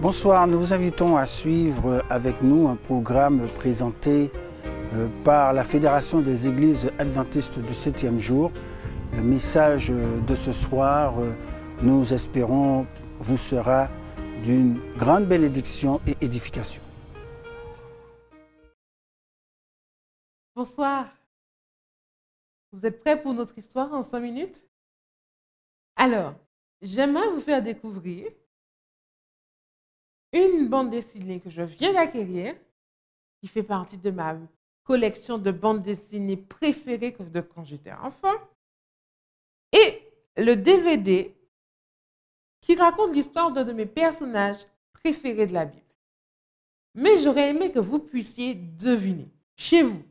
Bonsoir, nous vous invitons à suivre avec nous un programme présenté par la Fédération des Églises Adventistes du 7e jour. Le message de ce soir, nous espérons, vous sera d'une grande bénédiction et édification. Bonsoir. Vous êtes prêts pour notre histoire en 5 minutes? Alors, j'aimerais vous faire découvrir une bande dessinée que je viens d'acquérir, qui fait partie de ma collection de bandes dessinées préférées de quand j'étais enfant, et le DVD qui raconte l'histoire d'un de mes personnages préférés de la Bible. Mais j'aurais aimé que vous puissiez deviner, chez vous.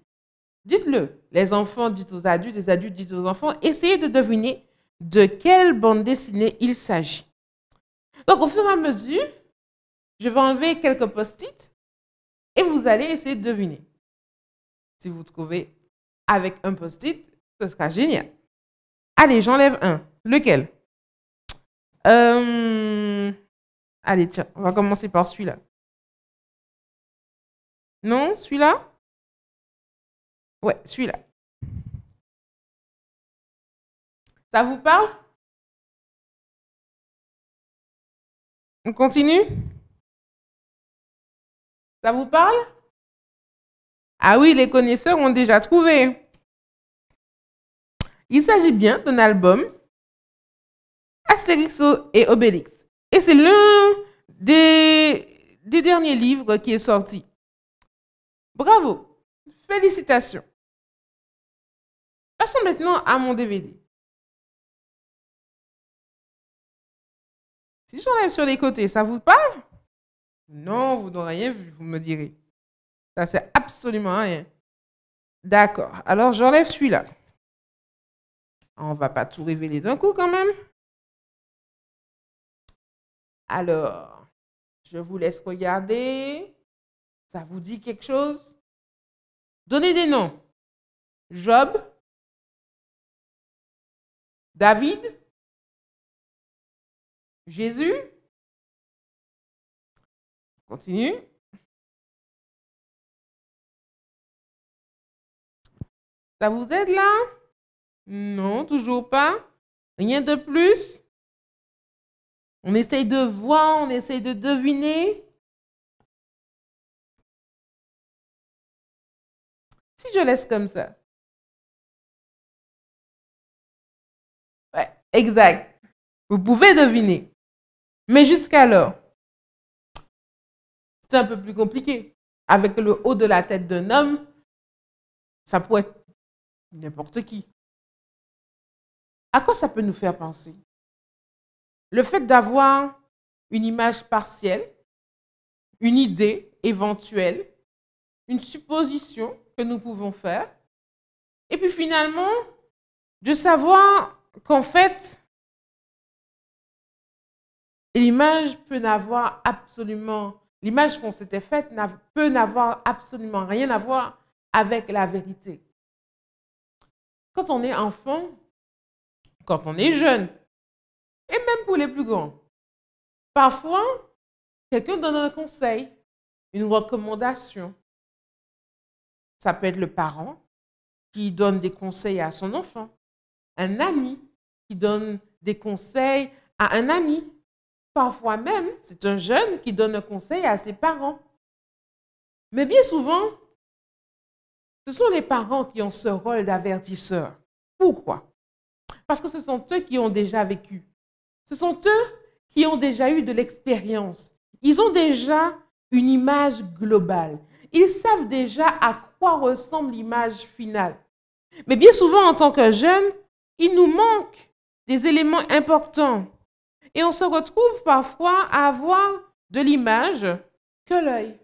Dites-le, les enfants dites aux adultes, les adultes disent aux enfants, essayez de deviner de quelle bande dessinée il s'agit. Donc, au fur et à mesure, je vais enlever quelques post-it et vous allez essayer de deviner. Si vous trouvez avec un post-it, ce sera génial. Allez, j'enlève un. Lequel? Allez, tiens, on va commencer par celui-là. Non, celui-là? Ouais, celui-là. Ça vous parle? On continue? Ça vous parle? Ah oui, les connaisseurs ont déjà trouvé. Il s'agit bien d'un album Astérix et Obélix. Et c'est l'un des derniers livres qui est sorti. Bravo! Félicitations! Passons maintenant à mon DVD. Si j'enlève sur les côtés, ça vous parle? Non, vous n'aurez rien vu, vous me direz. Ça, c'est absolument rien. D'accord. Alors, j'enlève celui-là. On ne va pas tout révéler d'un coup quand même. Alors, je vous laisse regarder. Ça vous dit quelque chose? Donnez des noms. Job. David. Jésus. Continue. Ça vous aide là? Non, toujours pas. Rien de plus. On essaye de voir, on essaye de deviner. Si je laisse comme ça. Ouais, exact. Vous pouvez deviner. Mais jusqu'alors, c'est un peu plus compliqué. Avec le haut de la tête d'un homme, ça pourrait être n'importe qui. À quoi ça peut nous faire penser? Le fait d'avoir une image partielle, une idée éventuelle, une supposition que nous pouvons faire, et puis finalement, de savoir qu'en fait, l'image peut n'avoir absolument, l'image qu'on s'était faite peut n'avoir absolument rien à voir avec la vérité. Quand on est enfant, quand on est jeune, et même pour les plus grands, parfois, quelqu'un donne un conseil, une recommandation. Ça peut être le parent qui donne des conseils à son enfant, un ami qui donne des conseils à un ami. Parfois même, c'est un jeune qui donne un conseil à ses parents. Mais bien souvent, ce sont les parents qui ont ce rôle d'avertisseur. Pourquoi? Parce que ce sont eux qui ont déjà vécu. Ce sont eux qui ont déjà eu de l'expérience. Ils ont déjà une image globale. Ils savent déjà à quoi ressemble l'image finale. Mais bien souvent, en tant que jeunes, il nous manque des éléments importants. Et on se retrouve parfois à avoir de l'image que l'œil.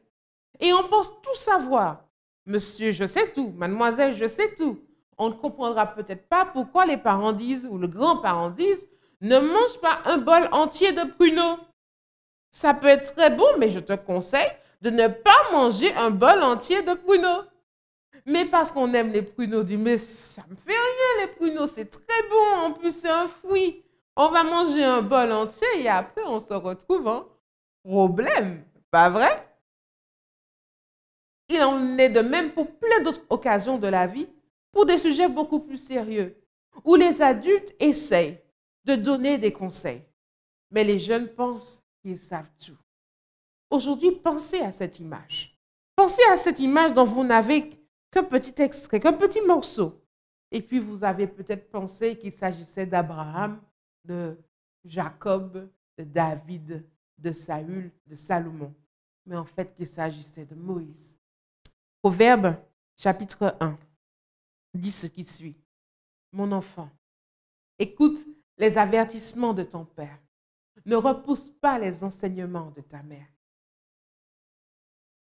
Et on pense tout savoir. Monsieur, je sais tout. Mademoiselle, je sais tout. On ne comprendra peut-être pas pourquoi les parents disent, ou le grand-parent disent, ne mange pas un bol entier de pruneaux. Ça peut être très bon, mais je te conseille de ne pas manger un bol entier de pruneaux. Mais parce qu'on aime les pruneaux, on dit, mais ça me fait rien les pruneaux, c'est très bon, en plus c'est un fruit. On va manger un bol entier et après on se retrouve problème, pas vrai? Il en est de même pour plein d'autres occasions de la vie, pour des sujets beaucoup plus sérieux, où les adultes essayent de donner des conseils, mais les jeunes pensent qu'ils savent tout. Aujourd'hui, pensez à cette image. Pensez à cette image dont vous n'avez qu'un petit extrait, qu'un petit morceau. Et puis, vous avez peut-être pensé qu'il s'agissait d'Abraham, de Jacob, de David, de Saül, de Salomon. Mais en fait, qu'il s'agissait de Moïse. Proverbe, chapitre 1, dit ce qui suit. Mon enfant, écoute les avertissements de ton père. Ne repousse pas les enseignements de ta mère.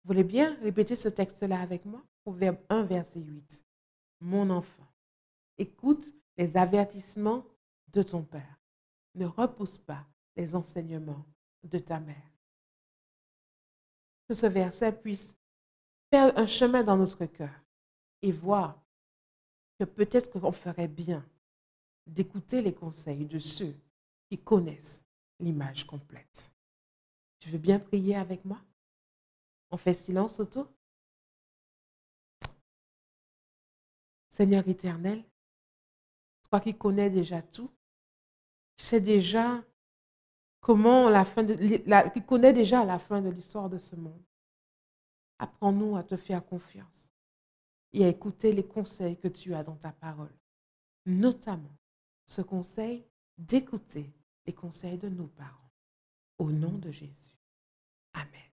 Vous voulez bien répéter ce texte-là avec moi? Proverbe 1, verset 8. Mon enfant, écoute les avertissements de ton père. Ne repousse pas les enseignements de ta mère. Que ce verset puisse faire un chemin dans notre cœur et voir que peut-être qu'on ferait bien d'écouter les conseils de ceux qui connaissent l'image complète. Tu veux bien prier avec moi? On fait silence autour. Seigneur éternel, toi qui connais déjà tout, tu sais déjà comment qui connais déjà la fin de l'histoire de ce monde. Apprends-nous à te faire confiance et à écouter les conseils que tu as dans ta parole. Notamment ce conseil d'écouter les conseils de nos parents. Au nom de Jésus. Amen.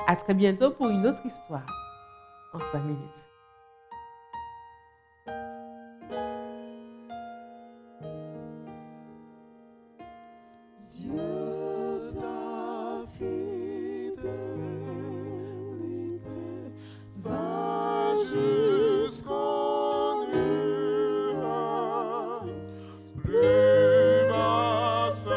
À très bientôt pour une autre histoire en 5 minutes. Dieu ta fidélité va jusqu'au nuage, plus vaste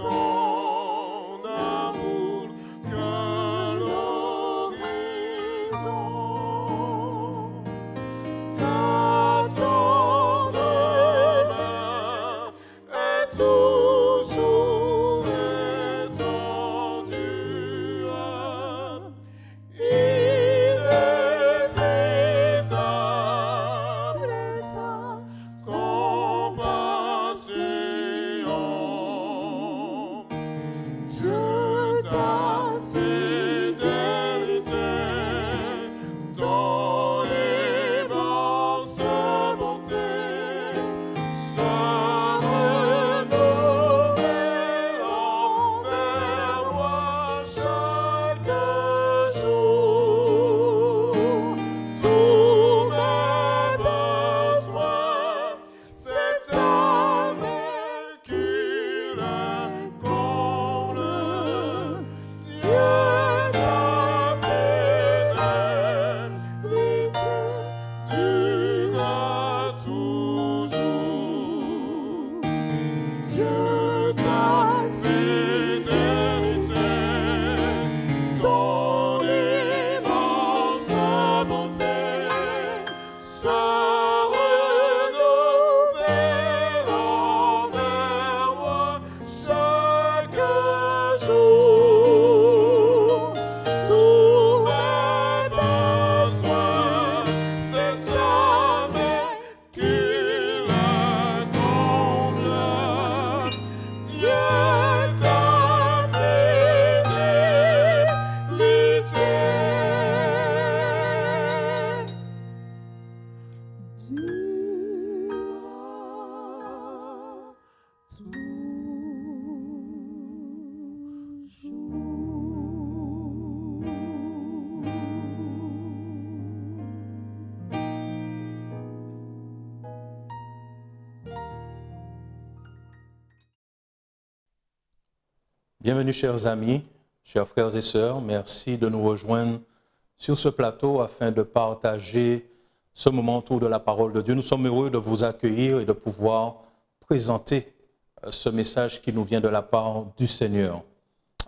ton amour que l'horizon. Ta tendre main est toujours étendue à irréplaçable est ta compassion. Dieu ta fidélité, ton immense bonté, se renouvelle envers moi chaque jour. Tous mes besoins, c'est ta main qui les comble. Dieu ta fidélité durera toujours. Dieu ta fidélité, ton immense bonté, se renouvelle envers moi chaque jour. Tous mes besoins, c'est ta main qui les comble. Dieu ta fidélité durera Bienvenue chers amis, chers frères et sœurs, merci de nous rejoindre sur ce plateau afin de partager ce moment autour de la parole de Dieu. Nous sommes heureux de vous accueillir et de pouvoir présenter ce message qui nous vient de la part du Seigneur.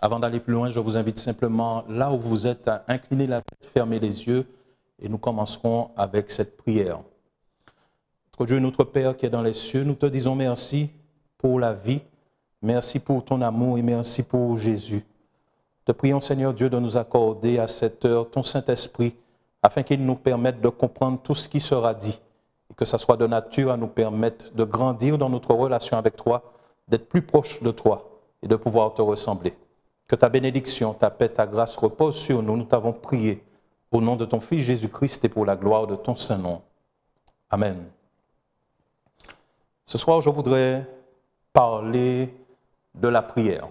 Avant d'aller plus loin, je vous invite simplement là où vous êtes à incliner la tête, fermer les yeux et nous commencerons avec cette prière. Notre Dieu, notre Père qui est dans les cieux, nous te disons merci pour la vie Merci pour ton amour et merci pour Jésus. Te prions, Seigneur Dieu, de nous accorder à cette heure ton Saint-Esprit afin qu'il nous permette de comprendre tout ce qui sera dit et que ça soit de nature à nous permettre de grandir dans notre relation avec toi, d'être plus proche de toi et de pouvoir te ressembler. Que ta bénédiction, ta paix, ta grâce reposent sur nous. Nous t'avons prié au nom de ton Fils Jésus-Christ et pour la gloire de ton Saint-Nom. Amen. Ce soir, je voudrais parler de la prière.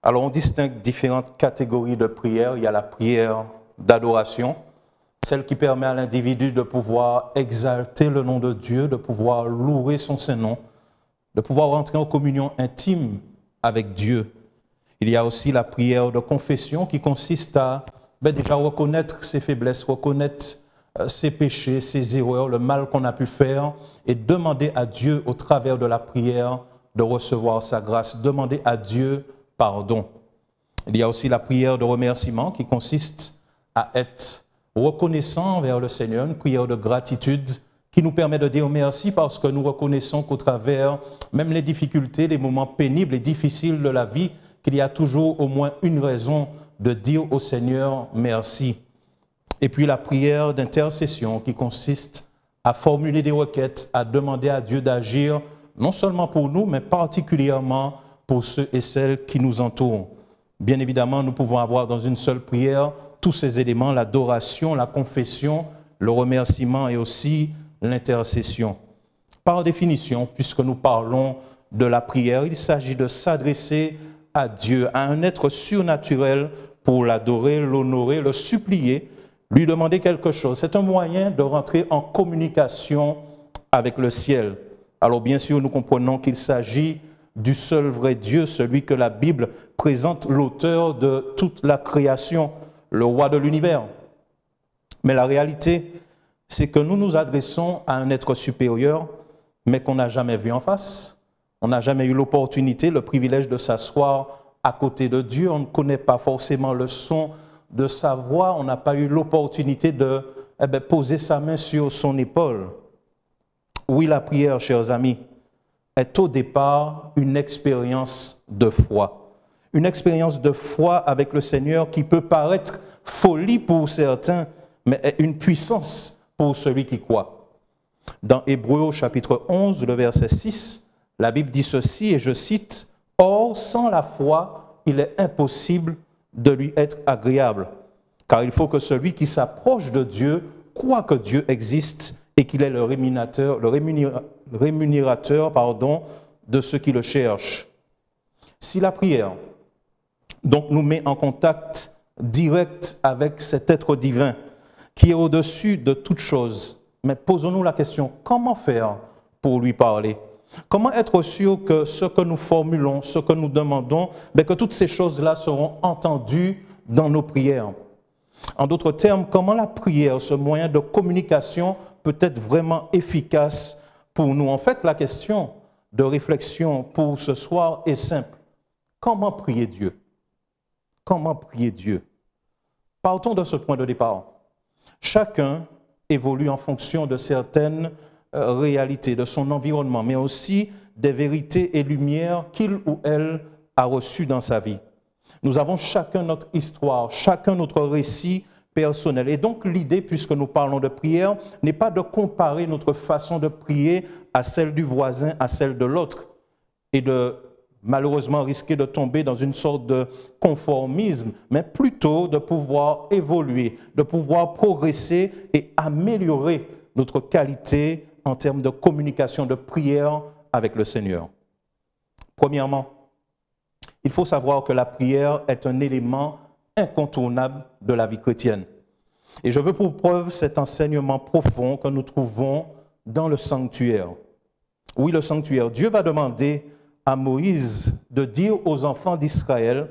Alors, on distingue différentes catégories de prière. Il y a la prière d'adoration, celle qui permet à l'individu de pouvoir exalter le nom de Dieu, de pouvoir louer son Saint-Nom, de pouvoir entrer en communion intime avec Dieu. Il y a aussi la prière de confession qui consiste à déjà reconnaître ses faiblesses, reconnaître ses péchés, ses erreurs, le mal qu'on a pu faire et demander à Dieu au travers de la prière de recevoir sa grâce, demander à Dieu pardon. Il y a aussi la prière de remerciement qui consiste à être reconnaissant envers le Seigneur, une prière de gratitude qui nous permet de dire merci parce que nous reconnaissons qu'au travers, même les difficultés, les moments pénibles et difficiles de la vie, qu'il y a toujours au moins une raison de dire au Seigneur merci. Et puis la prière d'intercession qui consiste à formuler des requêtes, à demander à Dieu d'agir, non seulement pour nous, mais particulièrement pour ceux et celles qui nous entourent. Bien évidemment, nous pouvons avoir dans une seule prière tous ces éléments, l'adoration, la confession, le remerciement et aussi l'intercession. Par définition, puisque nous parlons de la prière, il s'agit de s'adresser à Dieu, à un être surnaturel pour l'adorer, l'honorer, le supplier, lui demander quelque chose. C'est un moyen de rentrer en communication avec le ciel. Alors bien sûr, nous comprenons qu'il s'agit du seul vrai Dieu, celui que la Bible présente l'auteur de toute la création, le roi de l'univers. Mais la réalité, c'est que nous nous adressons à un être supérieur, mais qu'on n'a jamais vu en face. On n'a jamais eu l'opportunité, le privilège de s'asseoir à côté de Dieu. On ne connaît pas forcément le son de sa voix. On n'a pas eu l'opportunité de poser sa main sur son épaule. Oui, la prière, chers amis, est au départ une expérience de foi. Une expérience de foi avec le Seigneur qui peut paraître folie pour certains, mais est une puissance pour celui qui croit. Dans Hébreux au chapitre 11, le verset 6, la Bible dit ceci, et je cite, « Or, sans la foi, il est impossible de lui être agréable, car il faut que celui qui s'approche de Dieu croit que Dieu existe et qu'il est le rémunérateur de ceux qui le cherchent. » Si la prière donc nous met en contact direct avec cet être divin qui est au-dessus de toute chose, mais posons-nous la question, comment faire pour lui parler? Comment être sûr que ce que nous formulons, ce que nous demandons, que toutes ces choses-là seront entendues dans nos prières? En d'autres termes, comment la prière, ce moyen de communication, peut être vraiment efficace pour nous? En fait, la question de réflexion pour ce soir est simple. Comment prier Dieu? Comment prier Dieu? Partons de ce point de départ. Chacun évolue en fonction de certaines réalités, de son environnement, mais aussi des vérités et lumières qu'il ou elle a reçues dans sa vie. Nous avons chacun notre histoire, chacun notre récit personnel. Et donc l'idée, puisque nous parlons de prière, n'est pas de comparer notre façon de prier à celle du voisin, à celle de l'autre, et de malheureusement risquer de tomber dans une sorte de conformisme, mais plutôt de pouvoir évoluer, de pouvoir progresser et améliorer notre qualité en termes de communication, de prière avec le Seigneur. Premièrement, il faut savoir que la prière est un élément incontournable de la vie chrétienne. Et je veux pour preuve cet enseignement profond que nous trouvons dans le sanctuaire. Oui, le sanctuaire. Dieu va demander à Moïse de dire aux enfants d'Israël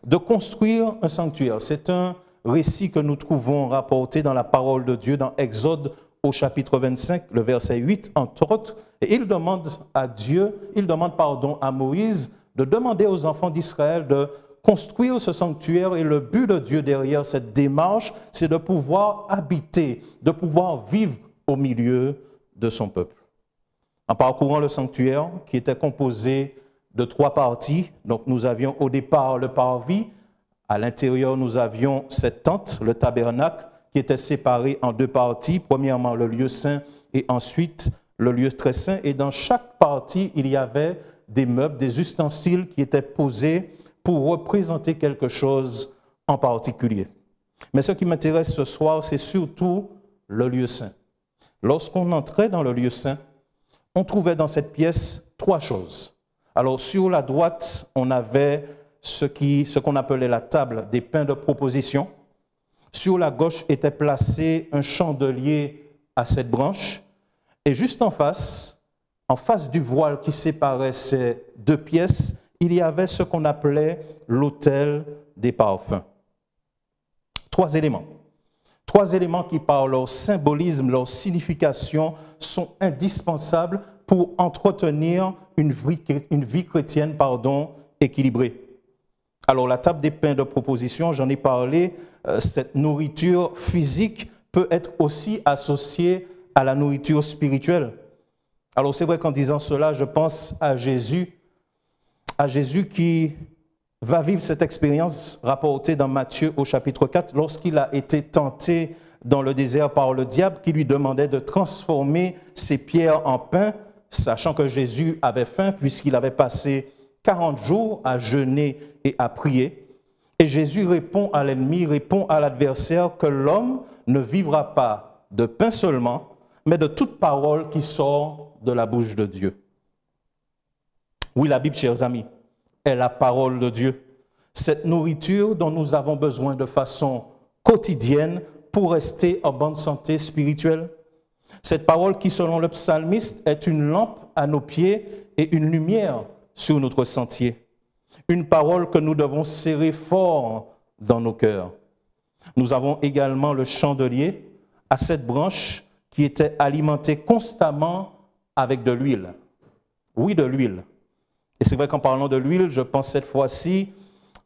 de construire un sanctuaire. C'est un récit que nous trouvons rapporté dans la parole de Dieu, dans Exode au chapitre 25, le verset 8, entre autres. Et il demande à Moïse de demander aux enfants d'Israël de construire ce sanctuaire. Et le but de Dieu derrière cette démarche, c'est de pouvoir habiter, de pouvoir vivre au milieu de son peuple. En parcourant le sanctuaire, qui était composé de 3 parties. Donc nous avions au départ le parvis. À l'intérieur, nous avions cette tente, le tabernacle, qui était séparé en 2 parties. Premièrement, le lieu saint et ensuite le lieu très saint. Et dans chaque partie, il y avait des meubles, des ustensiles qui étaient posés pour représenter quelque chose en particulier. Mais ce qui m'intéresse ce soir, c'est surtout le lieu saint. Lorsqu'on entrait dans le lieu saint, on trouvait dans cette pièce 3 choses. Alors sur la droite, on avait ce qu'on appelait la table des pains de proposition. Sur la gauche était placé un chandelier à 7 branches. Et juste en face du voile qui séparait ces 2 pièces, il y avait ce qu'on appelait l'autel des parfums. 3 éléments. 3 éléments qui, par leur symbolisme, leur signification, sont indispensables pour entretenir une vie chrétienne équilibrée. Alors, la table des pains de proposition, j'en ai parlé, cette nourriture physique peut être aussi associée à la nourriture spirituelle. Alors, c'est vrai qu'en disant cela, je pense à Jésus qui va vivre cette expérience rapportée dans Matthieu au chapitre 4, lorsqu'il a été tenté dans le désert par le diable qui lui demandait de transformer ces pierres en pain, sachant que Jésus avait faim puisqu'il avait passé 40 jours à jeûner et à prier. Et Jésus répond à l'ennemi, répond à l'adversaire que l'homme ne vivra pas de pain seulement, mais de toute parole qui sort de la bouche de Dieu. Oui, la Bible, chers amis, est la parole de Dieu. Cette nourriture dont nous avons besoin de façon quotidienne pour rester en bonne santé spirituelle. Cette parole qui, selon le psalmiste, est une lampe à nos pieds et une lumière sur notre sentier. Une parole que nous devons serrer fort dans nos cœurs. Nous avons également le chandelier à 7 branches qui était alimenté constamment avec de l'huile. Oui, de l'huile. Et c'est vrai qu'en parlant de l'huile, je pense cette fois-ci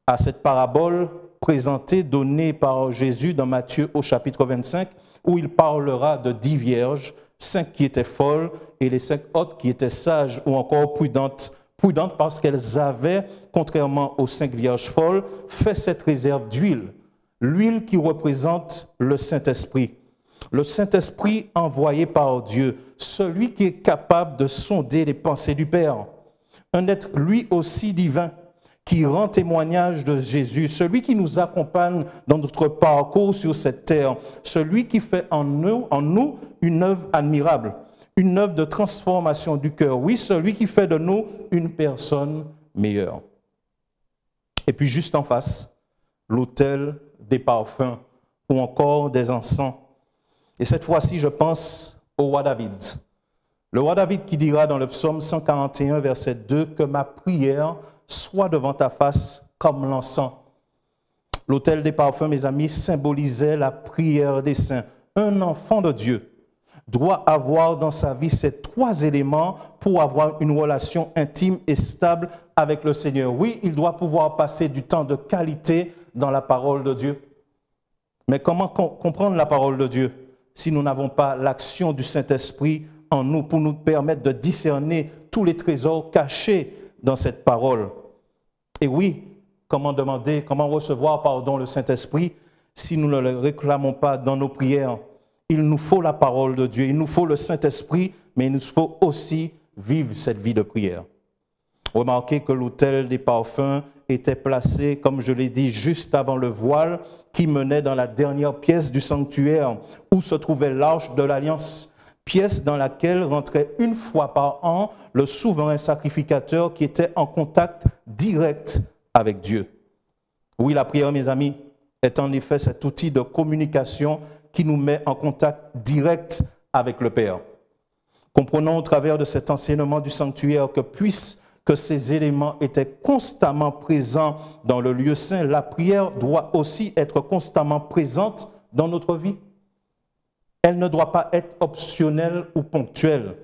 à cette parabole présentée, donnée par Jésus dans Matthieu au chapitre 25, où il parlera de 10 vierges, 5 qui étaient folles et les 5 autres qui étaient sages ou encore prudentes. Prudentes parce qu'elles avaient, contrairement aux 5 vierges folles, fait cette réserve d'huile. L'huile qui représente le Saint-Esprit. Le Saint-Esprit envoyé par Dieu, celui qui est capable de sonder les pensées du Père. Un être lui aussi divin, qui rend témoignage de Jésus, celui qui nous accompagne dans notre parcours sur cette terre, celui qui fait en nous une œuvre admirable, une œuvre de transformation du cœur. Oui, celui qui fait de nous une personne meilleure. Et puis juste en face, l'autel des parfums ou encore des encens. Et cette fois-ci, je pense au roi David. Le roi David qui dira dans le psaume 141, verset 2, « Que ma prière soit devant ta face comme l'encens. » L'autel des parfums, mes amis, symbolisait la prière des saints. Un enfant de Dieu doit avoir dans sa vie ces 3 éléments pour avoir une relation intime et stable avec le Seigneur. Oui, il doit pouvoir passer du temps de qualité dans la parole de Dieu. Mais comment comprendre la parole de Dieu si nous n'avons pas l'action du Saint-Esprit en nous pour nous permettre de discerner tous les trésors cachés dans cette parole? Et oui, comment recevoir le Saint-Esprit si nous ne le réclamons pas dans nos prières? Il nous faut la parole de Dieu, il nous faut le Saint-Esprit, mais il nous faut aussi vivre cette vie de prière. Remarquez que l'autel des parfums était placé, comme je l'ai dit, juste avant le voile qui menait dans la dernière pièce du sanctuaire où se trouvait l'arche de l'Alliance, pièce dans laquelle rentrait une fois par an le souverain sacrificateur qui était en contact direct avec Dieu. Oui, la prière, mes amis, est en effet cet outil de communication qui nous met en contact direct avec le Père. Comprenons au travers de cet enseignement du sanctuaire que ces éléments étaient constamment présents dans le lieu saint. La prière doit aussi être constamment présente dans notre vie. Elle ne doit pas être optionnelle ou ponctuelle.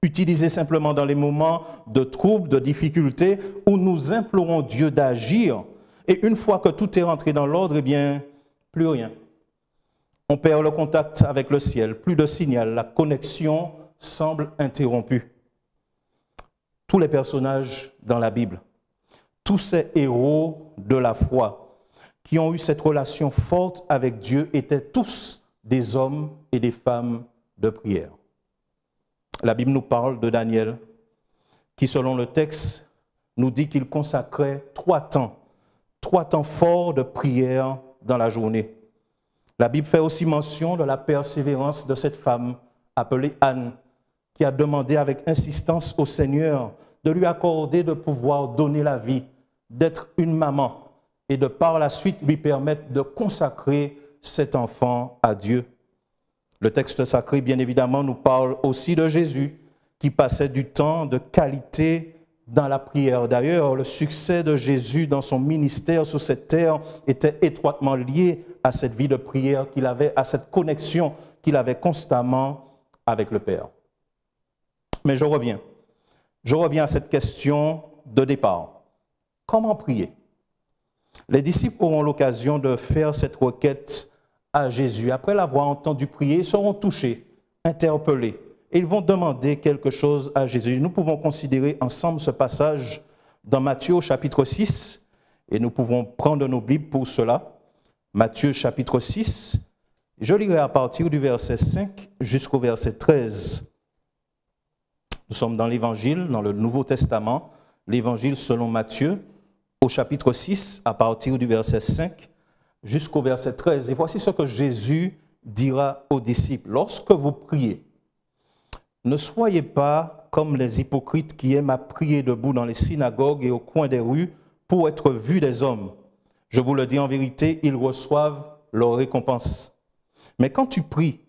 Utilisée simplement dans les moments de troubles, de difficultés, où nous implorons Dieu d'agir. Et une fois que tout est rentré dans l'ordre, eh bien, plus rien. On perd le contact avec le ciel, plus de signal, la connexion semble interrompue. tous les personnages dans la Bible, tous ces héros de la foi qui ont eu cette relation forte avec Dieu étaient tous des hommes et des femmes de prière. La Bible nous parle de Daniel, qui selon le texte nous dit qu'il consacrait 3 temps forts de prière dans la journée. La Bible fait aussi mention de la persévérance de cette femme appelée Anne, qui a demandé avec insistance au Seigneur de lui accorder de pouvoir donner la vie, d'être une maman et de par la suite lui permettre de consacrer cet enfant à Dieu. Le texte sacré, bien évidemment, nous parle aussi de Jésus qui passait du temps de qualité dans la prière. D'ailleurs, le succès de Jésus dans son ministère sur cette terre était étroitement lié à cette vie de prière qu'il avait, à cette connexion qu'il avait constamment avec le Père. Mais je reviens à cette question de départ. Comment prier? Les disciples auront l'occasion de faire cette requête à Jésus. Après l'avoir entendu prier, ils seront touchés, interpellés. Et ils vont demander quelque chose à Jésus. Nous pouvons considérer ensemble ce passage dans Matthieu au chapitre 6. Et nous pouvons prendre nos Bibles pour cela. Matthieu chapitre 6. Je lirai à partir du verset 5 jusqu'au verset 13. Nous sommes dans l'Évangile, dans le Nouveau Testament, l'Évangile selon Matthieu, au chapitre 6, à partir du verset 5 jusqu'au verset 13. Et voici ce que Jésus dira aux disciples. Lorsque vous priez, ne soyez pas comme les hypocrites qui aiment à prier debout dans les synagogues et au coin des rues pour être vus des hommes. Je vous le dis en vérité, ils reçoivent leur récompense. Mais quand tu pries,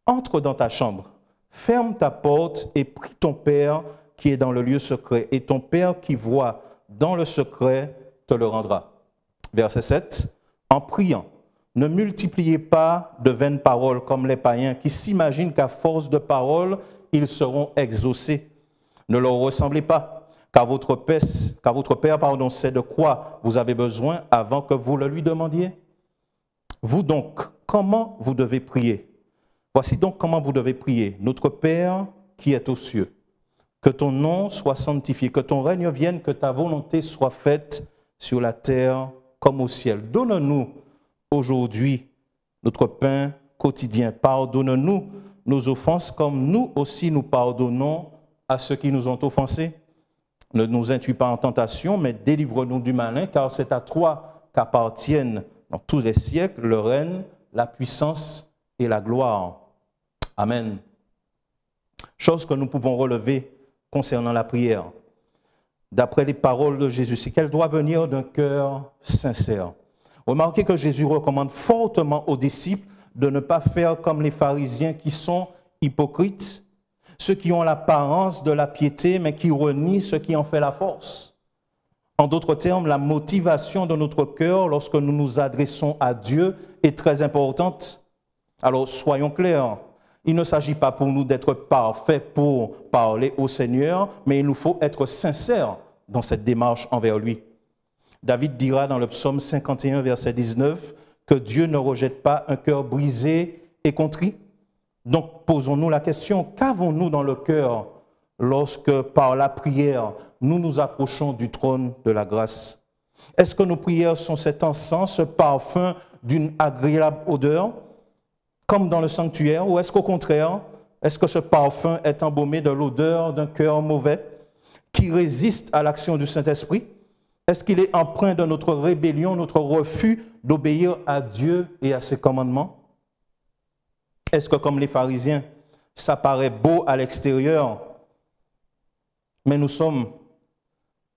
entre dans ta chambre, ferme ta porte et prie ton Père qui est dans le lieu secret. Et ton Père qui voit dans le secret te le rendra. Verset 7. En priant, ne multipliez pas de vaines paroles comme les païens qui s'imaginent qu'à force de paroles, ils seront exaucés. Ne leur ressemblez pas, car votre Père sait de quoi vous avez besoin avant que vous le lui demandiez. Vous donc, comment vous devez prier? Voici donc comment vous devez prier. Notre Père qui est aux cieux, que ton nom soit sanctifié, que ton règne vienne, que ta volonté soit faite sur la terre comme au ciel. Donne-nous aujourd'hui notre pain quotidien. Pardonne-nous nos offenses comme nous aussi nous pardonnons à ceux qui nous ont offensés. Ne nous induis pas en tentation, mais délivre-nous du malin, car c'est à toi qu'appartiennent dans tous les siècles le règne, la puissance et la gloire. Amen. Chose que nous pouvons relever concernant la prière, d'après les paroles de Jésus, c'est qu'elle doit venir d'un cœur sincère. Remarquez que Jésus recommande fortement aux disciples de ne pas faire comme les pharisiens qui sont hypocrites, ceux qui ont l'apparence de la piété, mais qui renient ce qui en fait la force. En d'autres termes, la motivation de notre cœur lorsque nous nous adressons à Dieu est très importante. Alors, soyons clairs. Il ne s'agit pas pour nous d'être parfaits pour parler au Seigneur, mais il nous faut être sincères dans cette démarche envers lui. David dira dans le psaume 51, verset 19, que Dieu ne rejette pas un cœur brisé et contrit. Donc, posons-nous la question, qu'avons-nous dans le cœur lorsque, par la prière, nous nous approchons du trône de la grâce? Est-ce que nos prières sont cet encens, ce parfum d'une agréable odeur, comme dans le sanctuaire, ou est-ce qu'au contraire, est-ce que ce parfum est embaumé de l'odeur d'un cœur mauvais qui résiste à l'action du Saint-Esprit? Est-ce qu'il est empreint de notre rébellion, notre refus d'obéir à Dieu et à ses commandements? Est-ce que, comme les pharisiens, ça paraît beau à l'extérieur, mais nous sommes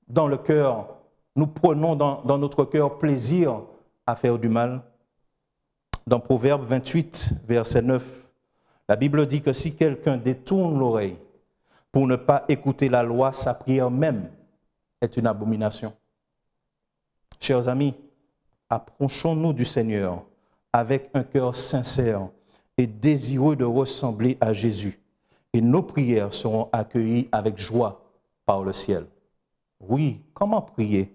dans le cœur, nous prenons dans notre cœur plaisir à faire du mal? Dans Proverbe 28, verset 9, la Bible dit que si quelqu'un détourne l'oreille pour ne pas écouter la loi, sa prière même est une abomination. Chers amis, approchons-nous du Seigneur avec un cœur sincère et désireux de ressembler à Jésus. Et nos prières seront accueillies avec joie par le ciel. Oui, comment prier?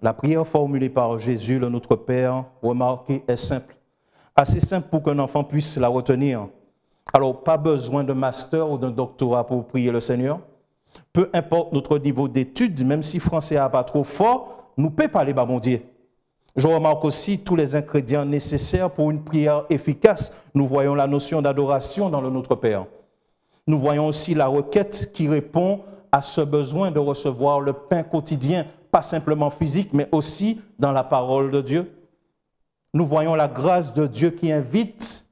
La prière formulée par Jésus, le Notre Père, remarquez, est simple. Assez simple pour qu'un enfant puisse la retenir. Alors, pas besoin de master ou d'un doctorat pour prier le Seigneur. Peu importe notre niveau d'études, même si français n'est pas trop fort, nous ne pouvons pas parler bas mon Dieu. Je remarque aussi tous les ingrédients nécessaires pour une prière efficace. Nous voyons la notion d'adoration dans le Notre Père. Nous voyons aussi la requête qui répond à ce besoin de recevoir le pain quotidien, pas simplement physique, mais aussi dans la parole de Dieu. Nous voyons la grâce de Dieu qui invite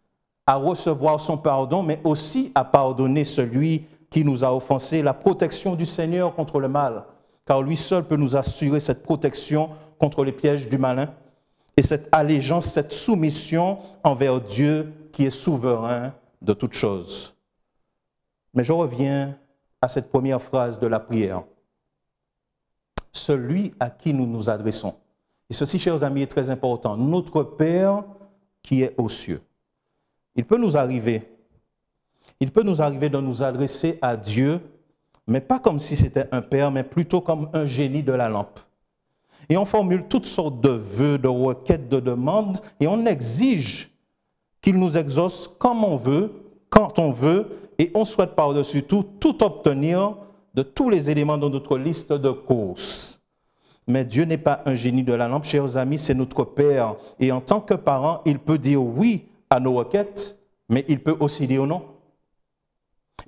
à recevoir son pardon, mais aussi à pardonner celui qui nous a offensés, la protection du Seigneur contre le mal, car lui seul peut nous assurer cette protection contre les pièges du malin et cette allégeance, cette soumission envers Dieu qui est souverain de toutes choses. Mais je reviens à cette première phrase de la prière. Celui à qui nous nous adressons. Et ceci, chers amis, est très important. Notre Père qui est aux cieux. Il peut nous arriver de nous adresser à Dieu, mais pas comme si c'était un Père, mais plutôt comme un génie de la lampe. Et on formule toutes sortes de vœux, de requêtes, de demandes, et on exige qu'il nous exauce comme on veut, quand on veut, et on souhaite par-dessus tout obtenir de tous les éléments de notre liste de courses. Mais Dieu n'est pas un génie de la lampe, chers amis, c'est notre Père. Et en tant que parent, il peut dire oui à nos requêtes, mais il peut aussi dire non.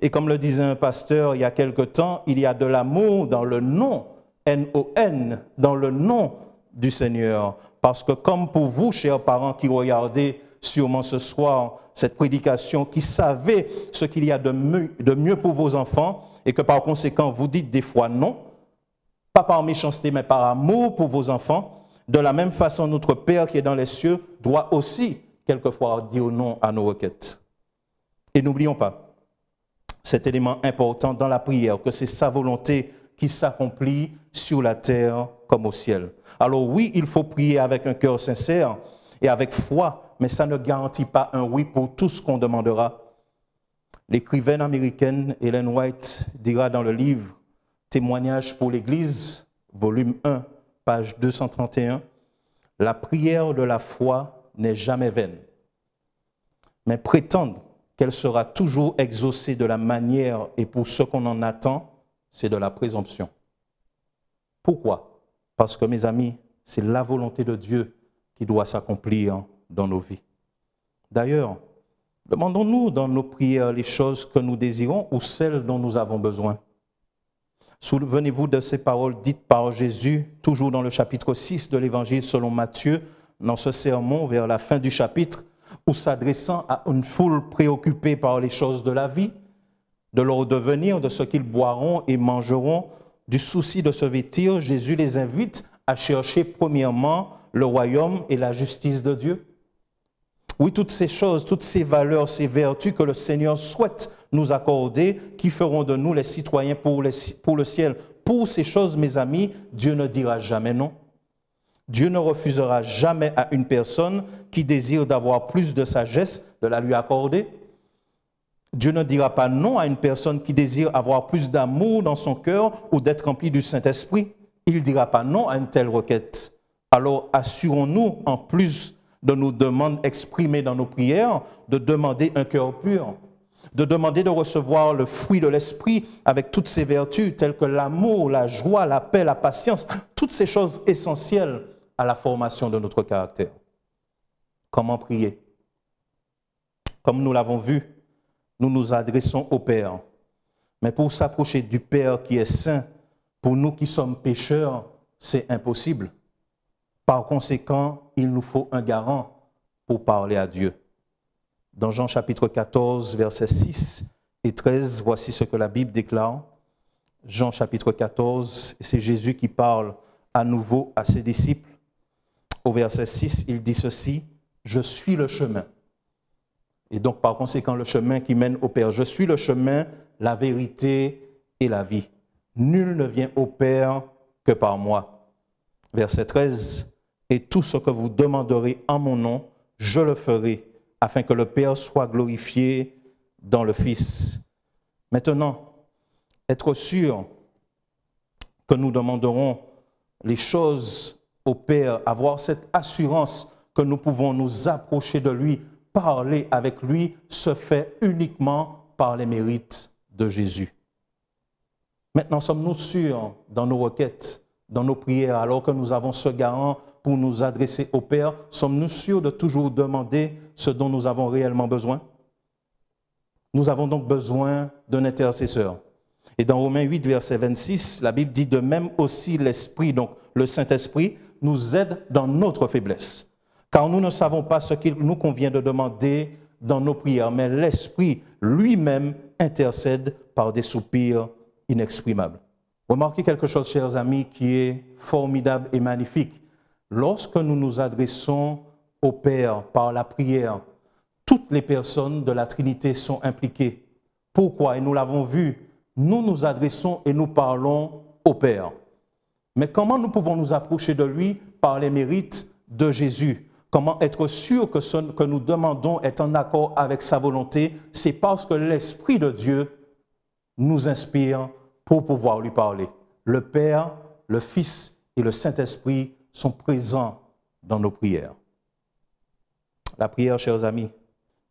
Et comme le disait un pasteur il y a quelque temps, il y a de l'amour dans le non, N-O-N, dans le nom du Seigneur. Parce que comme pour vous, chers parents qui regardez sûrement ce soir cette prédication, qui savez ce qu'il y a de mieux pour vos enfants, et que par conséquent vous dites des fois non, pas par méchanceté, mais par amour pour vos enfants, de la même façon, notre Père qui est dans les cieux doit aussi quelquefois dire non à nos requêtes. Et n'oublions pas cet élément important dans la prière, que c'est sa volonté qui s'accomplit sur la terre comme au ciel. Alors oui, il faut prier avec un cœur sincère et avec foi, mais ça ne garantit pas un oui pour tout ce qu'on demandera. L'écrivaine américaine Ellen White dira dans le livre « Témoignage pour l'Église », volume 1, page 231, « La prière de la foi n'est jamais vaine, mais prétendre qu'elle sera toujours exaucée de la manière et pour ce qu'on en attend, c'est de la présomption. » Pourquoi? Parce que, mes amis, c'est la volonté de Dieu qui doit s'accomplir dans nos vies. D'ailleurs, demandons-nous dans nos prières les choses que nous désirons ou celles dont nous avons besoin. Souvenez-vous de ces paroles dites par Jésus, toujours dans le chapitre 6 de l'Évangile selon Matthieu, dans ce sermon vers la fin du chapitre, où s'adressant à une foule préoccupée par les choses de la vie, de leur devenir, de ce qu'ils boiront et mangeront, du souci de se vêtir, Jésus les invite à chercher premièrement le royaume et la justice de Dieu. Oui, toutes ces choses, toutes ces valeurs, ces vertus que le Seigneur souhaite nous accorder, qui feront de nous les citoyens pour le ciel. Pour ces choses, mes amis, Dieu ne dira jamais non. Dieu ne refusera jamais à une personne qui désire d'avoir plus de sagesse de la lui accorder. Dieu ne dira pas non à une personne qui désire avoir plus d'amour dans son cœur ou d'être rempli du Saint-Esprit. Il ne dira pas non à une telle requête. Alors assurons-nous, en plus de nos demandes exprimées dans nos prières, de demander un cœur pur, de demander de recevoir le fruit de l'Esprit avec toutes ses vertus telles que l'amour, la joie, la paix, la patience, toutes ces choses essentielles à la formation de notre caractère. Comment prier? Comme nous l'avons vu, nous nous adressons au Père. Mais pour s'approcher du Père qui est saint, pour nous qui sommes pécheurs, c'est impossible. Par conséquent, il nous faut un garant pour parler à Dieu. Dans Jean chapitre 14, versets 6 et 13, voici ce que la Bible déclare. Jean chapitre 14, c'est Jésus qui parle à nouveau à ses disciples. Au verset 6, il dit ceci, « Je suis le chemin. » Et donc, par conséquent, le chemin qui mène au Père. « Je suis le chemin, la vérité et la vie. Nul ne vient au Père que par moi. » Verset 13, « Et tout ce que vous demanderez en mon nom, je le ferai, afin que le Père soit glorifié dans le Fils. » Maintenant, être sûr que nous demanderons les choses au Père, avoir cette assurance que nous pouvons nous approcher de lui, parler avec lui, se fait uniquement par les mérites de Jésus. Maintenant, sommes-nous sûrs dans nos requêtes, dans nos prières, alors que nous avons ce garant pour nous adresser au Père, sommes-nous sûrs de toujours demander ce dont nous avons réellement besoin? Nous avons donc besoin d'un intercesseur. Et dans Romains 8, verset 26, la Bible dit de même aussi l'Esprit, donc le Saint-Esprit, nous aide dans notre faiblesse. Car nous ne savons pas ce qu'il nous convient de demander dans nos prières, mais l'Esprit lui-même intercède par des soupirs inexprimables. Remarquez quelque chose, chers amis, qui est formidable et magnifique. Lorsque nous nous adressons au Père par la prière, toutes les personnes de la Trinité sont impliquées. Pourquoi? Et nous l'avons vu, nous nous adressons et nous parlons au Père. Mais comment nous pouvons nous approcher de lui? Par les mérites de Jésus. Comment être sûr que ce que nous demandons est en accord avec sa volonté? C'est parce que l'Esprit de Dieu nous inspire pour pouvoir lui parler. Le Père, le Fils et le Saint-Esprit sont présents dans nos prières. La prière, chers amis,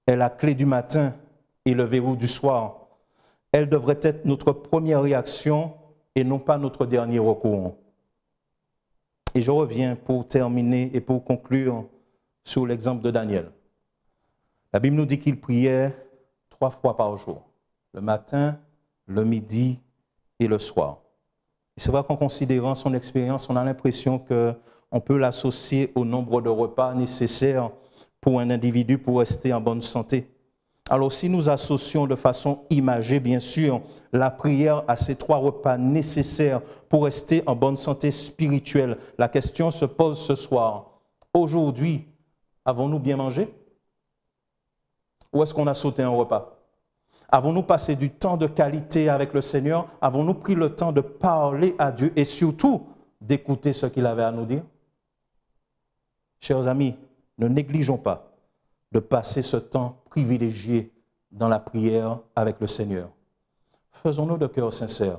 est la clé du matin et le verrou du soir. Elle devrait être notre première réaction et non pas notre dernier recours. Et je reviens pour terminer et pour conclure sur l'exemple de Daniel. La Bible nous dit qu'il priait 3 fois par jour, le matin, le midi et le soir. Et c'est vrai qu'en considérant son expérience, on a l'impression qu'on peut l'associer au nombre de repas nécessaires pour un individu pour rester en bonne santé. Alors si nous associons de façon imagée, bien sûr, la prière à ces 3 repas nécessaires pour rester en bonne santé spirituelle, la question se pose ce soir. Aujourd'hui, avons-nous bien mangé? Ou est-ce qu'on a sauté un repas? Avons-nous passé du temps de qualité avec le Seigneur? Avons-nous pris le temps de parler à Dieu et surtout d'écouter ce qu'il avait à nous dire? Chers amis, ne négligeons pas de passer ce temps privilégié dans la prière avec le Seigneur. Faisons-le de cœur sincère.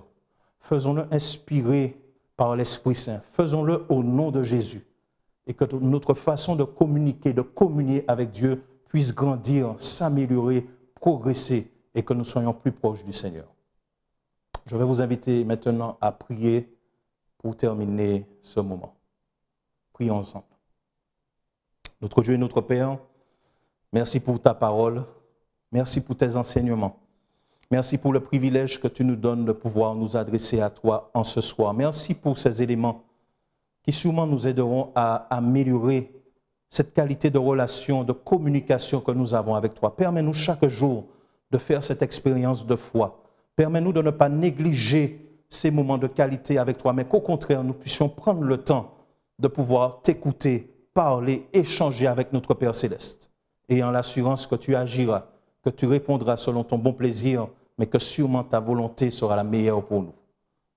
Faisons-le inspiré par l'Esprit Saint. Faisons-le au nom de Jésus. Et que notre façon de communiquer, de communier avec Dieu puisse grandir, s'améliorer, progresser et que nous soyons plus proches du Seigneur. Je vais vous inviter maintenant à prier pour terminer ce moment. Prions ensemble. Notre Dieu et notre Père, merci pour ta parole, merci pour tes enseignements. Merci pour le privilège que tu nous donnes de pouvoir nous adresser à toi en ce soir. Merci pour ces éléments qui sûrement nous aideront à améliorer cette qualité de relation, de communication que nous avons avec toi. Permets-nous chaque jour de faire cette expérience de foi. Permets-nous de ne pas négliger ces moments de qualité avec toi, mais qu'au contraire, nous puissions prendre le temps de pouvoir t'écouter, parler, échanger avec notre Père Céleste, ayant l'assurance que tu agiras, que tu répondras selon ton bon plaisir, mais que sûrement ta volonté sera la meilleure pour nous.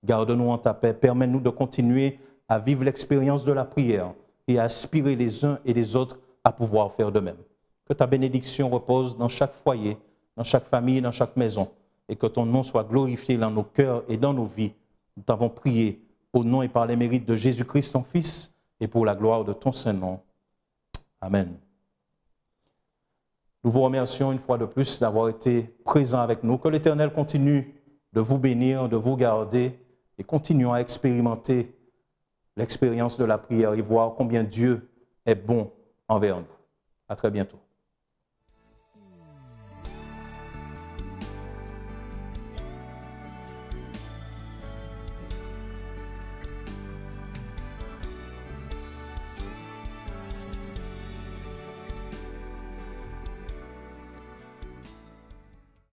Garde-nous en ta paix, permets-nous de continuer à vivre l'expérience de la prière et à aspirer les uns et les autres à pouvoir faire de même. Que ta bénédiction repose dans chaque foyer, dans chaque famille, dans chaque maison, et que ton nom soit glorifié dans nos cœurs et dans nos vies. Nous t'avons prié au nom et par les mérites de Jésus-Christ, ton Fils, et pour la gloire de ton Saint-Nom. Amen. Nous vous remercions une fois de plus d'avoir été présents avec nous. Que l'Éternel continue de vous bénir, de vous garder, et continuons à expérimenter l'expérience de la prière et voir combien Dieu est bon envers nous. À très bientôt.